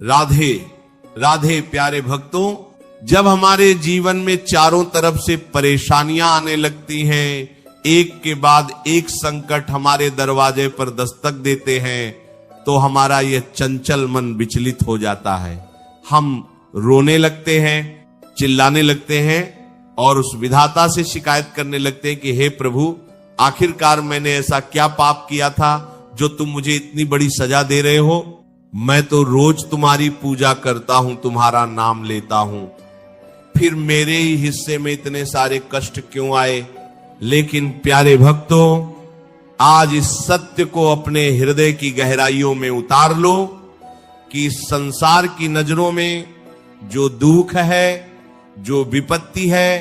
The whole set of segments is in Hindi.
राधे राधे प्यारे भक्तों, जब हमारे जीवन में चारों तरफ से परेशानियां आने लगती हैं, एक के बाद एक संकट हमारे दरवाजे पर दस्तक देते हैं, तो हमारा यह चंचल मन विचलित हो जाता है। हम रोने लगते हैं, चिल्लाने लगते हैं और उस विधाता से शिकायत करने लगते हैं कि हे प्रभु, आखिरकार मैंने ऐसा क्या पाप किया था जो तुम मुझे इतनी बड़ी सजा दे रहे हो? मैं तो रोज तुम्हारी पूजा करता हूं, तुम्हारा नाम लेता हूं, फिर मेरे ही हिस्से में इतने सारे कष्ट क्यों आए? लेकिन प्यारे भक्तों, आज इस सत्य को अपने हृदय की गहराइयों में उतार लो कि संसार की नजरों में जो दुख है, जो विपत्ति है,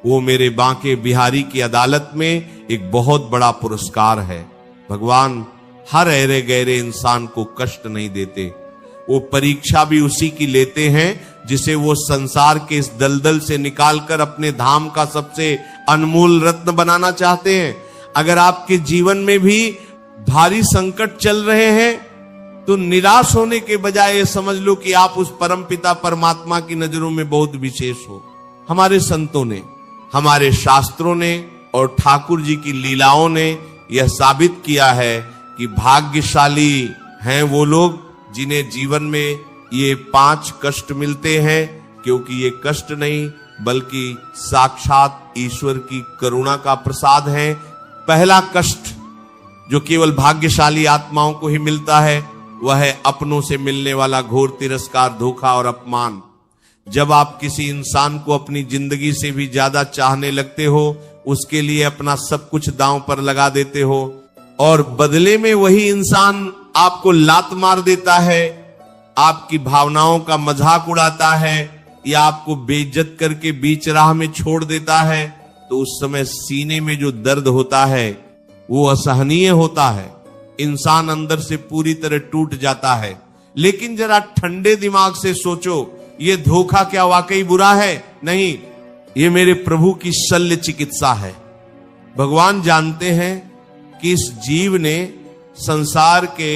वो मेरे बांके बिहारी की अदालत में एक बहुत बड़ा पुरस्कार है। भगवान हर अहरे गहरे इंसान को कष्ट नहीं देते, वो परीक्षा भी उसी की लेते हैं जिसे वो संसार के इस दलदल से निकालकर अपने धाम का सबसे अनमोल रत्न बनाना चाहते हैं। अगर आपके जीवन में भी भारी संकट चल रहे हैं तो निराश होने के बजाय ये समझ लो कि आप उस परमपिता परमात्मा की नजरों में बहुत विशेष हो। हमारे संतों ने, हमारे शास्त्रों ने और ठाकुर जी की लीलाओं ने यह साबित किया है कि भाग्यशाली हैं वो लोग जिन्हें जीवन में ये 5 कष्ट मिलते हैं, क्योंकि ये कष्ट नहीं बल्कि साक्षात ईश्वर की करुणा का प्रसाद है। पहला कष्ट जो केवल भाग्यशाली आत्माओं को ही मिलता है वह है अपनों से मिलने वाला घोर तिरस्कार, धोखा और अपमान। जब आप किसी इंसान को अपनी जिंदगी से भी ज्यादा चाहने लगते हो, उसके लिए अपना सब कुछ दांव पर लगा देते हो और बदले में वही इंसान आपको लात मार देता है, आपकी भावनाओं का मजाक उड़ाता है या आपको बेइज्जत करके बीच राह में छोड़ देता है, तो उस समय सीने में जो दर्द होता है वो असहनीय होता है। इंसान अंदर से पूरी तरह टूट जाता है। लेकिन जरा ठंडे दिमाग से सोचो, ये धोखा क्या वाकई बुरा है? नहीं, ये मेरे प्रभु की शल्य चिकित्सा है। भगवान जानते हैं कि इस जीव ने संसार के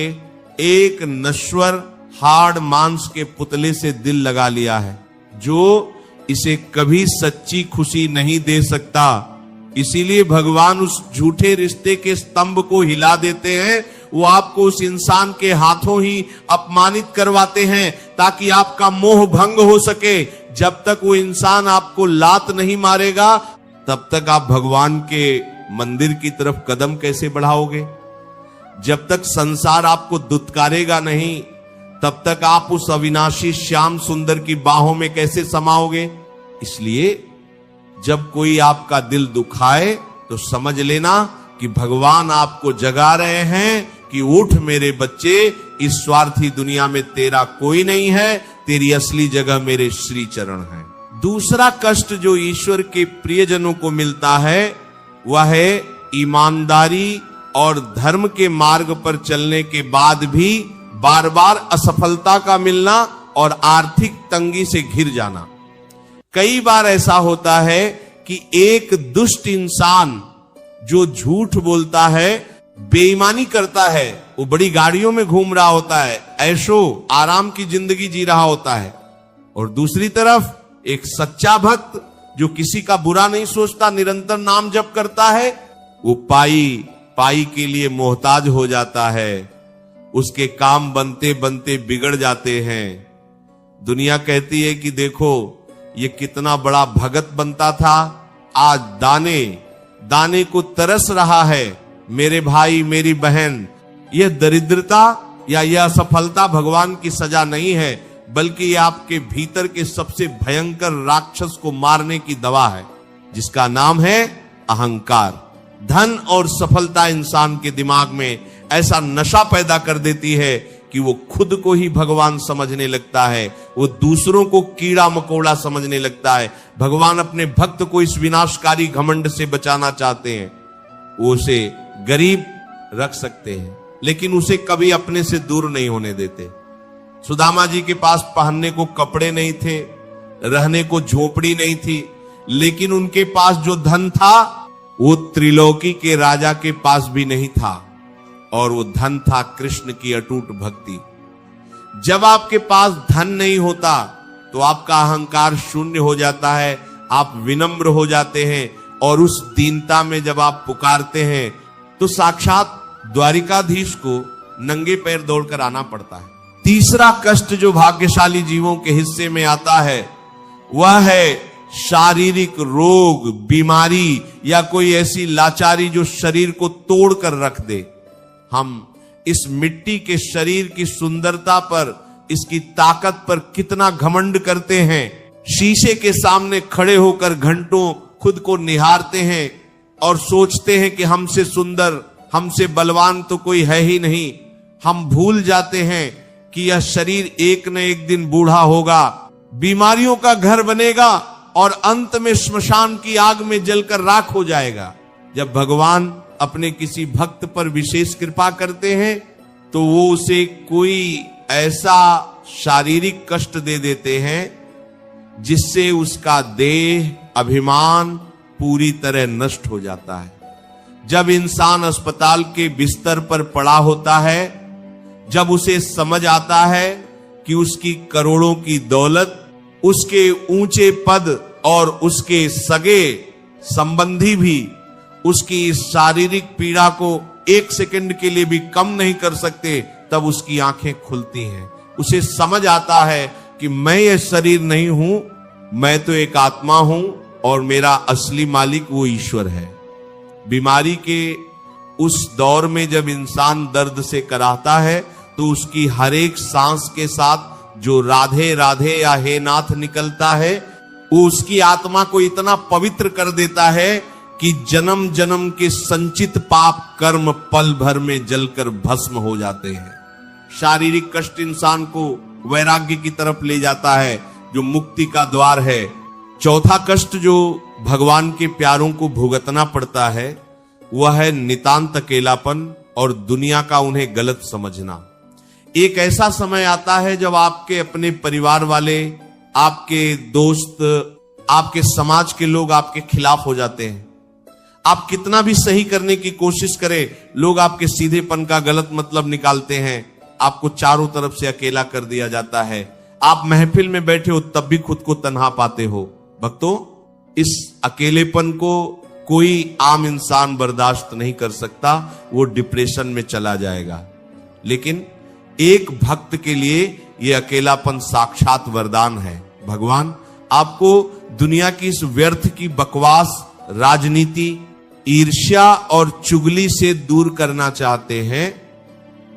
एक नश्वर हाड़ मांस के पुतले से दिल लगा लिया है जो इसे कभी सच्ची खुशी नहीं दे सकता। इसीलिए भगवान उस झूठे रिश्ते के स्तंभ को हिला देते हैं, वो आपको उस इंसान के हाथों ही अपमानित करवाते हैं ताकि आपका मोह भंग हो सके। जब तक वो इंसान आपको लात नहीं मारेगा तब तक आप भगवान के मंदिर की तरफ कदम कैसे बढ़ाओगे? जब तक संसार आपको दुत्कारेगा नहीं तब तक आप उस अविनाशी श्याम सुंदर की बाहों में कैसे समाओगे? इसलिए जब कोई आपका दिल दुखाए तो समझ लेना कि भगवान आपको जगा रहे हैं कि उठ मेरे बच्चे, इस स्वार्थी दुनिया में तेरा कोई नहीं है, तेरी असली जगह मेरे श्री चरण है। दूसरा कष्ट जो ईश्वर के प्रियजनों को मिलता है वह है ईमानदारी और धर्म के मार्ग पर चलने के बाद भी बार बार असफलता का मिलना और आर्थिक तंगी से घिर जाना। कई बार ऐसा होता है कि एक दुष्ट इंसान जो झूठ बोलता है, बेईमानी करता है, वो बड़ी गाड़ियों में घूम रहा होता है, ऐशो आराम की जिंदगी जी रहा होता है, और दूसरी तरफ एक सच्चा भक्त जो किसी का बुरा नहीं सोचता, निरंतर नाम जप करता है, वो पाई के लिए मोहताज हो जाता है। उसके काम बनते बनते बिगड़ जाते हैं। दुनिया कहती है कि देखो ये कितना बड़ा भगत बनता था, आज दाने को तरस रहा है। मेरे भाई, मेरी बहन, यह दरिद्रता या यह असफलता भगवान की सजा नहीं है, बल्कि यह आपके भीतर के सबसे भयंकर राक्षस को मारने की दवा है, जिसका नाम है अहंकार। धन और सफलता इंसान के दिमाग में ऐसा नशा पैदा कर देती है कि वो खुद को ही भगवान समझने लगता है, वो दूसरों को कीड़ा मकोड़ा समझने लगता है। भगवान अपने भक्त को इस विनाशकारी घमंड से बचाना चाहते हैं। वो उसे गरीब रख सकते हैं लेकिन उसे कभी अपने से दूर नहीं होने देते। सुदामा जी के पास पहनने को कपड़े नहीं थे, रहने को झोपड़ी नहीं थी, लेकिन उनके पास जो धन था वो त्रिलोकी के राजा के पास भी नहीं था, और वो धन था कृष्ण की अटूट भक्ति। जब आपके पास धन नहीं होता तो आपका अहंकार शून्य हो जाता है, आप विनम्र हो जाते हैं, और उस दीनता में जब आप पुकारते हैं तो साक्षात द्वारिकाधीश को नंगे पैर दौड़कर आना पड़ता है। तीसरा कष्ट जो भाग्यशाली जीवों के हिस्से में आता है वह है शारीरिक रोग, बीमारी या कोई ऐसी लाचारी जो शरीर को तोड़कर रख दे। हम इस मिट्टी के शरीर की सुंदरता पर, इसकी ताकत पर कितना घमंड करते हैं। शीशे के सामने खड़े होकर घंटों खुद को निहारते हैं और सोचते हैं कि हमसे सुंदर, हमसे बलवान तो कोई है ही नहीं। हम भूल जाते हैं कि यह शरीर एक न एक दिन बूढ़ा होगा, बीमारियों का घर बनेगा और अंत में श्मशान की आग में जलकर राख हो जाएगा। जब भगवान अपने किसी भक्त पर विशेष कृपा करते हैं तो वो उसे कोई ऐसा शारीरिक कष्ट दे देते हैं जिससे उसका देह, अभिमान पूरी तरह नष्ट हो जाता है। जब इंसान अस्पताल के बिस्तर पर पड़ा होता है, जब उसे समझ आता है कि उसकी करोड़ों की दौलत, उसके ऊंचे पद और उसके सगे संबंधी भी उसकी इस शारीरिक पीड़ा को एक सेकंड के लिए भी कम नहीं कर सकते, तब उसकी आंखें खुलती हैं। उसे समझ आता है कि मैं ये शरीर नहीं हूं, मैं तो एक आत्मा हूं और मेरा असली मालिक वो ईश्वर है। बीमारी के उस दौर में जब इंसान दर्द से कराहता है तो उसकी हर एक सांस के साथ जो राधे राधे या हे नाथ निकलता है वो उसकी आत्मा को इतना पवित्र कर देता है कि जन्म जन्म के संचित पाप कर्म पल भर में जलकर भस्म हो जाते हैं। शारीरिक कष्ट इंसान को वैराग्य की तरफ ले जाता है जो मुक्ति का द्वार है। चौथा कष्ट जो भगवान के प्यारों को भुगतना पड़ता है वह है नितांत अकेलापन और दुनिया का उन्हें गलत समझना। एक ऐसा समय आता है जब आपके अपने परिवार वाले, आपके दोस्त, आपके समाज के लोग आपके खिलाफ हो जाते हैं। आप कितना भी सही करने की कोशिश करें, लोग आपके सीधेपन का गलत मतलब निकालते हैं। आपको चारों तरफ से अकेला कर दिया जाता है। आप महफिल में बैठे हो तब भी खुद को तन्हा पाते हो। भक्तों, इस अकेलेपन को कोई आम इंसान बर्दाश्त नहीं कर सकता, वो डिप्रेशन में चला जाएगा। लेकिन एक भक्त के लिए यह अकेलापन साक्षात वरदान है। भगवान आपको दुनिया की इस व्यर्थ की बकवास, राजनीति, ईर्ष्या और चुगली से दूर करना चाहते हैं।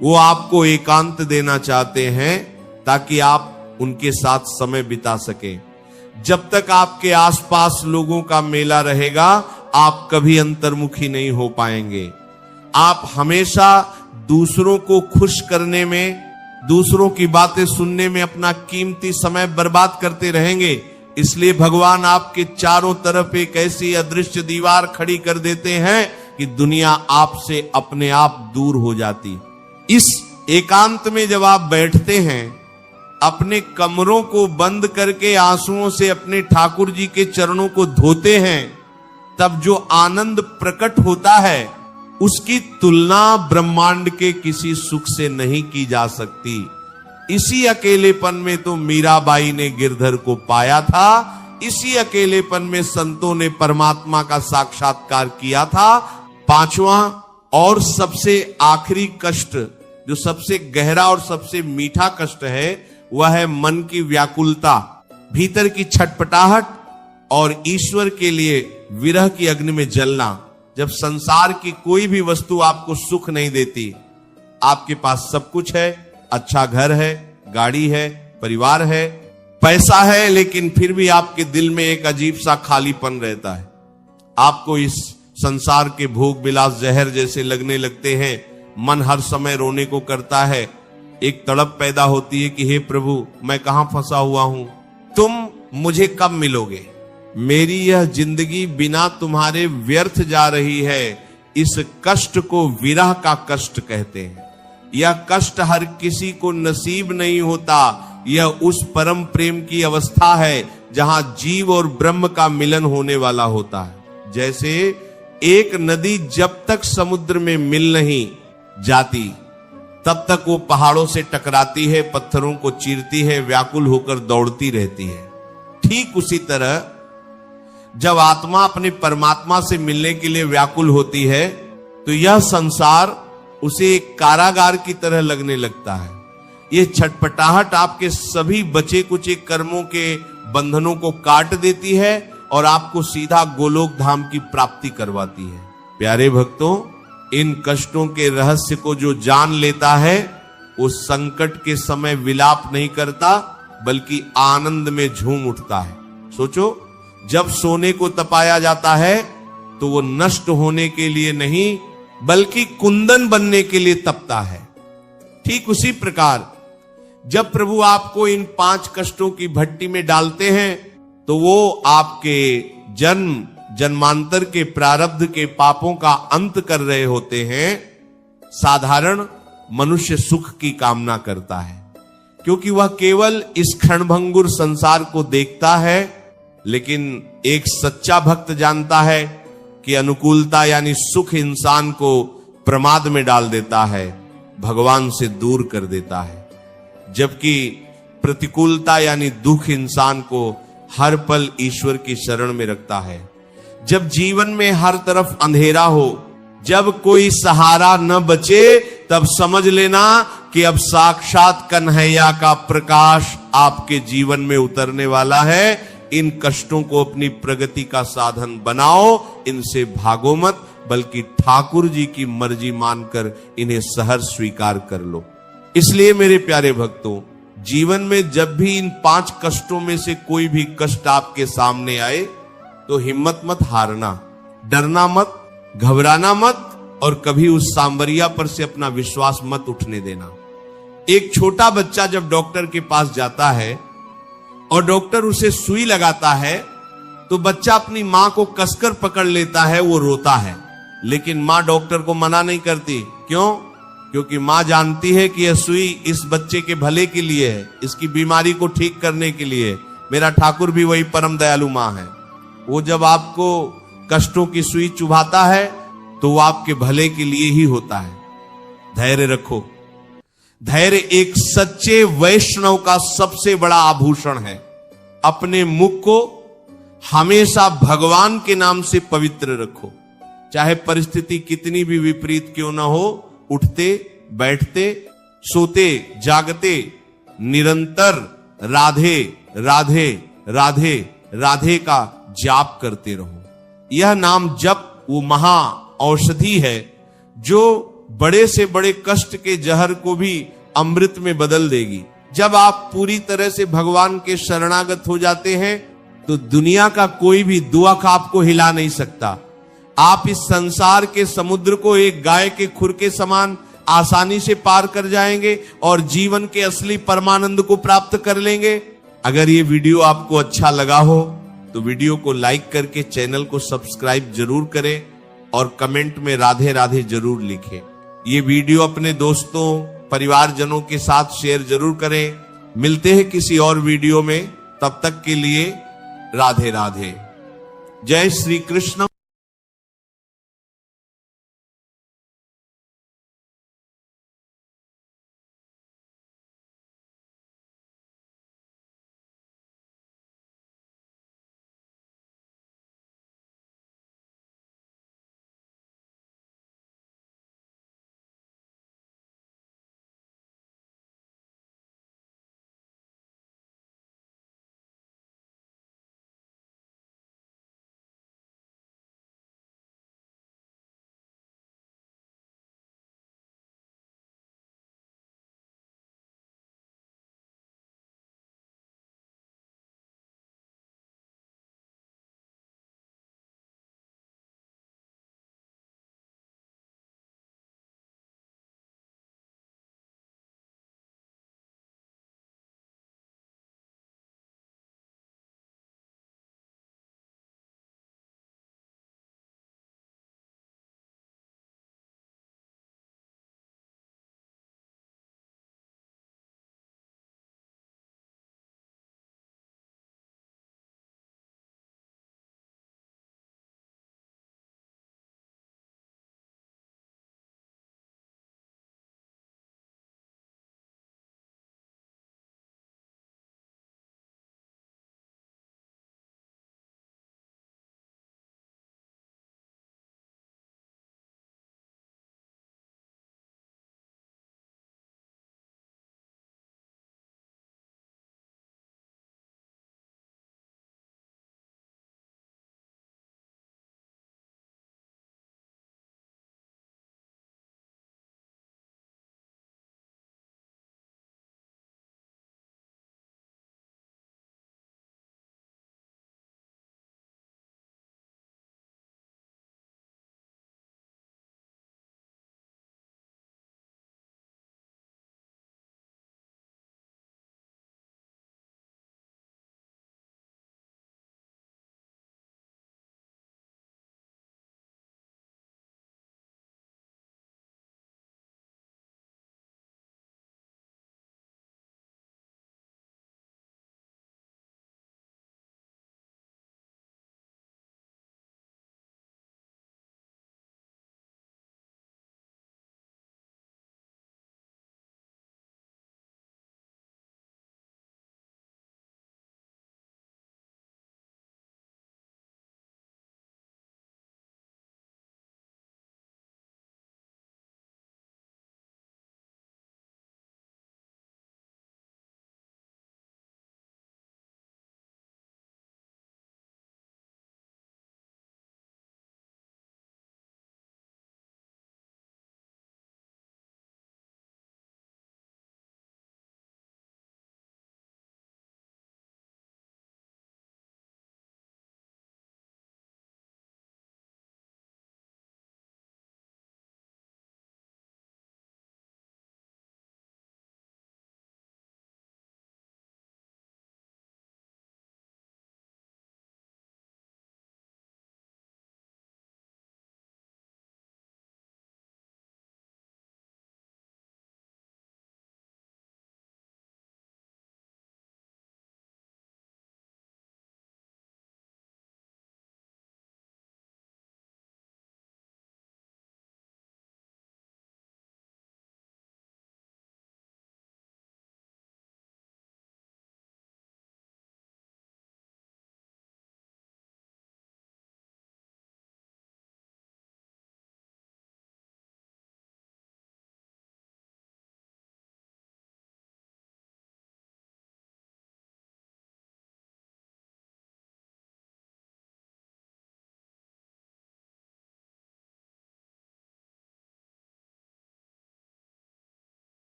वो आपको एकांत देना चाहते हैं ताकि आप उनके साथ समय बिता सकें। जब तक आपके आसपास लोगों का मेला रहेगा आप कभी अंतर्मुखी नहीं हो पाएंगे। आप हमेशा दूसरों को खुश करने में, दूसरों की बातें सुनने में अपना कीमती समय बर्बाद करते रहेंगे। इसलिए भगवान आपके चारों तरफ एक ऐसी अदृश्य दीवार खड़ी कर देते हैं कि दुनिया आपसे अपने आप दूर हो जाती। इस एकांत में जब आप बैठते हैं, अपने कमरों को बंद करके आंसुओं से अपने ठाकुर जी के चरणों को धोते हैं, तब जो आनंद प्रकट होता है उसकी तुलना ब्रह्मांड के किसी सुख से नहीं की जा सकती। इसी अकेलेपन में तो मीराबाई ने गिरधर को पाया था। इसी अकेलेपन में संतों ने परमात्मा का साक्षात्कार किया था। पांचवा और सबसे आखिरी कष्ट, जो सबसे गहरा और सबसे मीठा कष्ट है, वह है मन की व्याकुलता, भीतर की छटपटाहट और ईश्वर के लिए विरह की अग्नि में जलना। जब संसार की कोई भी वस्तु आपको सुख नहीं देती, आपके पास सब कुछ है, अच्छा घर है, गाड़ी है, परिवार है, पैसा है, लेकिन फिर भी आपके दिल में एक अजीब सा खालीपन रहता है। आपको इस संसार के भोग विलास जहर जैसे लगने लगते हैं। मन हर समय रोने को करता है। एक तड़प पैदा होती है कि हे प्रभु, मैं कहां फंसा हुआ हूं, तुम मुझे कब मिलोगे? मेरी यह जिंदगी बिना तुम्हारे व्यर्थ जा रही है। इस कष्ट को विरह का कष्ट कहते हैं। यह कष्ट हर किसी को नसीब नहीं होता। यह उस परम प्रेम की अवस्था है जहां जीव और ब्रह्म का मिलन होने वाला होता है। जैसे एक नदी जब तक समुद्र में मिल नहीं जाती तब तक वो पहाड़ों से टकराती है, पत्थरों को चीरती है, व्याकुल होकर दौड़ती रहती है। ठीक उसी तरह जब आत्मा अपने परमात्मा से मिलने के लिए व्याकुल होती है तो यह संसार उसे एक कारागार की तरह लगने लगता है। ये छटपटाहट आपके सभी बचे कुचे कर्मों के बंधनों को काट देती है और आपको सीधा गोलोक धाम की प्राप्ति करवाती है। प्यारे भक्तों, इन कष्टों के रहस्य को जो जान लेता है वो संकट के समय विलाप नहीं करता बल्कि आनंद में झूम उठता है। सोचो, जब सोने को तपाया जाता है तो वो नष्ट होने के लिए नहीं बल्कि कुंदन बनने के लिए तपता है। ठीक उसी प्रकार जब प्रभु आपको इन 5 कष्टों की भट्टी में डालते हैं तो वो आपके जन्म जन्मांतर के प्रारब्ध के पापों का अंत कर रहे होते हैं। साधारण मनुष्य सुख की कामना करता है क्योंकि वह केवल इस क्षणभंगुर संसार को देखता है, लेकिन एक सच्चा भक्त जानता है कि अनुकूलता यानी सुख इंसान को प्रमाद में डाल देता है, भगवान से दूर कर देता है, जबकि प्रतिकूलता यानी दुख इंसान को हर पल ईश्वर की शरण में रखता है। जब जीवन में हर तरफ अंधेरा हो, जब कोई सहारा न बचे, तब समझ लेना कि अब साक्षात कन्हैया का प्रकाश आपके जीवन में उतरने वाला है। इन कष्टों को अपनी प्रगति का साधन बनाओ, इनसे भागो मत, बल्कि ठाकुर जी की मर्जी मानकर इन्हें सहर्ष स्वीकार कर लो। इसलिए मेरे प्यारे भक्तों, जीवन में जब भी इन 5 कष्टों में से कोई भी कष्ट आपके सामने आए तो हिम्मत मत हारना, डरना मत, घबराना मत और कभी उस सांवरिया पर से अपना विश्वास मत उठने देना। एक छोटा बच्चा जब डॉक्टर के पास जाता है और डॉक्टर उसे सुई लगाता है तो बच्चा अपनी मां को कसकर पकड़ लेता है, वो रोता है, लेकिन मां डॉक्टर को मना नहीं करती। क्यों? क्योंकि मां जानती है कि यह सुई इस बच्चे के भले के लिए है, इसकी बीमारी को ठीक करने के लिए। मेरा ठाकुर भी वही परम दयालु मां है। वो जब आपको कष्टों की सुई चुभाता है तो वो आपके भले के लिए ही होता है। धैर्य रखो। धैर्य एक सच्चे वैष्णव का सबसे बड़ा आभूषण है। अपने मुख को हमेशा भगवान के नाम से पवित्र रखो, चाहे परिस्थिति कितनी भी विपरीत क्यों ना हो। उठते बैठते सोते जागते निरंतर राधे राधे राधे राधे का जाप करते रहो। यह नाम जप वो महा औषधि है जो बड़े से बड़े कष्ट के जहर को भी अमृत में बदल देगी। जब आप पूरी तरह से भगवान के शरणागत हो जाते हैं तो दुनिया का कोई भी दुख आपको हिला नहीं सकता। आप इस संसार के समुद्र को एक गाय के खुर के समान आसानी से पार कर जाएंगे और जीवन के असली परमानंद को प्राप्त कर लेंगे। अगर ये वीडियो आपको अच्छा लगा हो तो वीडियो को लाइक करके चैनल को सब्सक्राइब जरूर करें और कमेंट में राधे राधे जरूर लिखें। ये वीडियो अपने दोस्तों परिवारजनों के साथ शेयर जरूर करें। मिलते हैं किसी और वीडियो में, तब तक के लिए राधे राधे। जय श्री कृष्ण।